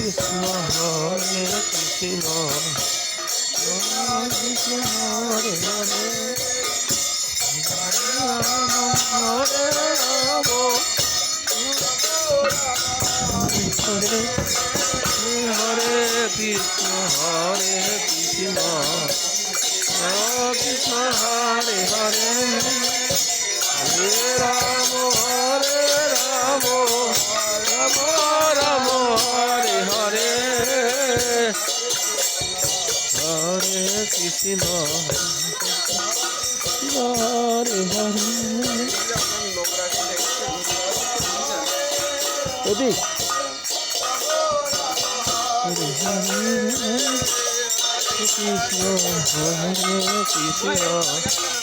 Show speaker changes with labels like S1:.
S1: কৃষ্ণ হরে কৃষ্ণ কৃষ্ণ হরে হরে হরে রাম হরে হরে কৃষ্ণ কৃষ্ণ হরে হরে হরে রাম রাম রাম হরে হরে হরে কৃষ্ণ হরে হরে ওদিক হরে হরে কৃষ্ণ হরে কৃষ্ণ